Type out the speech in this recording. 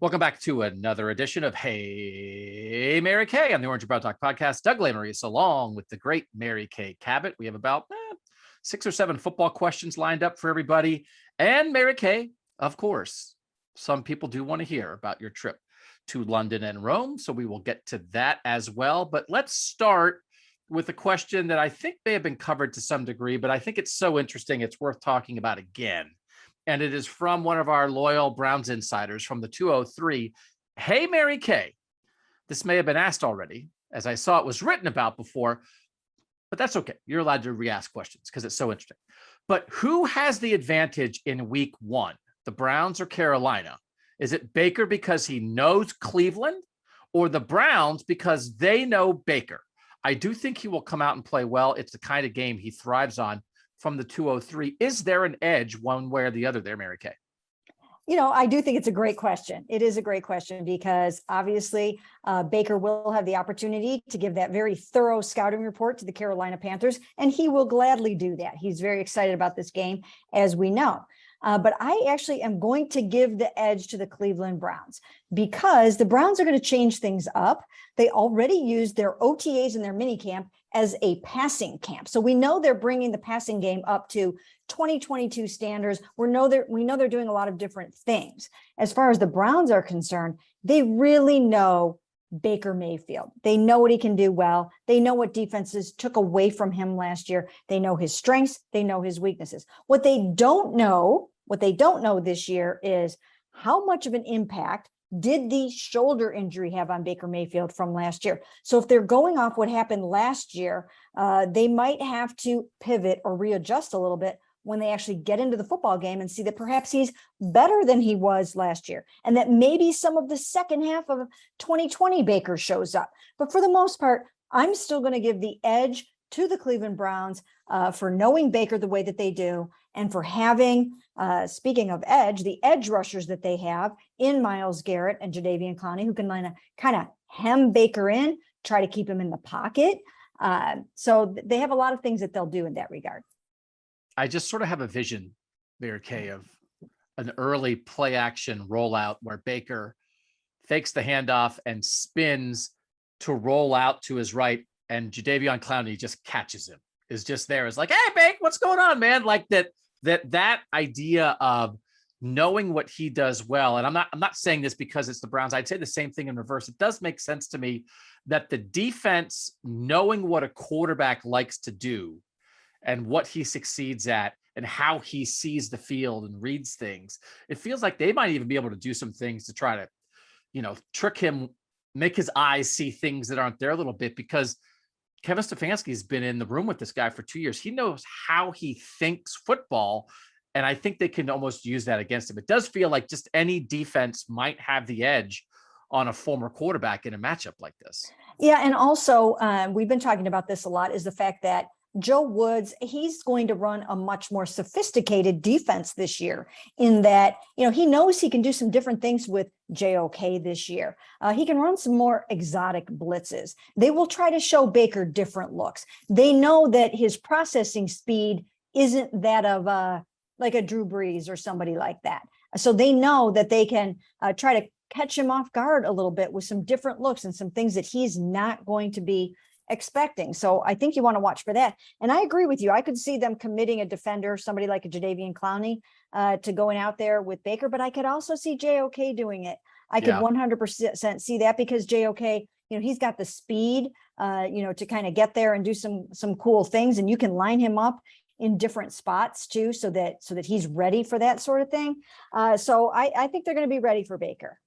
Welcome back to another edition of Hey, Mary Kay on the Orange and Brown Talk podcast. Doug Lesmerises along with the great Mary Kay Cabot. We have about 6 or 7 football questions lined up for everybody. And Mary Kay, of course, some people do want to hear about your trip to London and Rome, so we will get to that as well. But let's start with a question that I think may have been covered to some degree, but I think it's so interesting, it's worth talking about again. And it is from one of our loyal Browns insiders from the 203. Hey, Mary Kay. This may have been asked already, as I saw it was written about before, but that's okay. You're allowed to re-ask questions because it's so interesting. But who has the advantage in week 1, the Browns or Carolina? Is it Baker because he knows Cleveland, or the Browns because they know Baker? I do think he will come out and play well. It's the kind of game he thrives on. From the 203, is there an edge one way or the other there, Mary Kay? You know, I do think it's a great question. It is a great question because obviously Baker will have the opportunity to give that very thorough scouting report to the Carolina Panthers, and he will gladly do that. He's very excited about this game, as we know. But I actually am going to give the edge to the Cleveland Browns because the Browns are going to change things up. They already used their OTAs and their mini camp as a passing camp. So we know they're bringing the passing game up to 2022 standards. We know they're doing a lot of different things. As far as the Browns are concerned, they really know Baker-Mayfield. They know what he can do well. They know what defenses took away from him last year. They know his strengths. They know his weaknesses. What they don't know this year is how much of an impact did the shoulder injury have on Baker-Mayfield from last year? So if they're going off what happened last year, they might have to pivot or readjust a little bit when they actually get into the football game and see that perhaps he's better than he was last year, and that maybe some of the second half of 2020 Baker shows up. But for the most part, I'm still going to give the edge to the Cleveland Browns for knowing Baker the way that they do, and for having, speaking of edge, the edge rushers that they have in Myles Garrett and adaveon Clowney, who can kind of hem Baker in, try to keep him in the pocket. So they have a lot of things that they'll do in that regard. I just sort of have a vision, Mary Kay, of an early play action rollout where Baker fakes the handoff and spins to roll out to his right, and adaveon Clowney just catches him, is just there. It's like, hey, Bake, what's going on, man? Like that idea of knowing what he does well. And I'm not saying this because it's the Browns. I'd say the same thing in reverse. It does make sense to me that the defense, knowing what a quarterback likes to do and what he succeeds at and how he sees the field and reads things, it feels like they might even be able to do some things to try to, trick him, make his eyes see things that aren't there a little bit, because Kevin Stefanski has been in the room with this guy for 2 years. He knows how he thinks football, and I think they can almost use that against him. It does feel like just any defense might have the edge on a former quarterback in a matchup like this. Yeah, and also we've been talking about this a lot, is the fact that Joe Woods, he's going to run a much more sophisticated defense this year, in that, he knows he can do some different things with JOK this year. He can run some more exotic blitzes. They will try to show Baker different looks. They know that his processing speed isn't that of like a Drew Brees or somebody like that. So they know that they can try to catch him off guard a little bit with some different looks and some things that he's not going to be expecting. So I think you want to watch for that. And I agree with you. I could see them committing a defender, somebody like a adaveon Clowney, to going out there with Baker, but I could also see JOK doing it. I could 100% see that, because JOK, he's got the speed, to kind of get there and do some cool things, and you can line him up in different spots too, so that he's ready for that sort of thing. So I think they're going to be ready for Baker.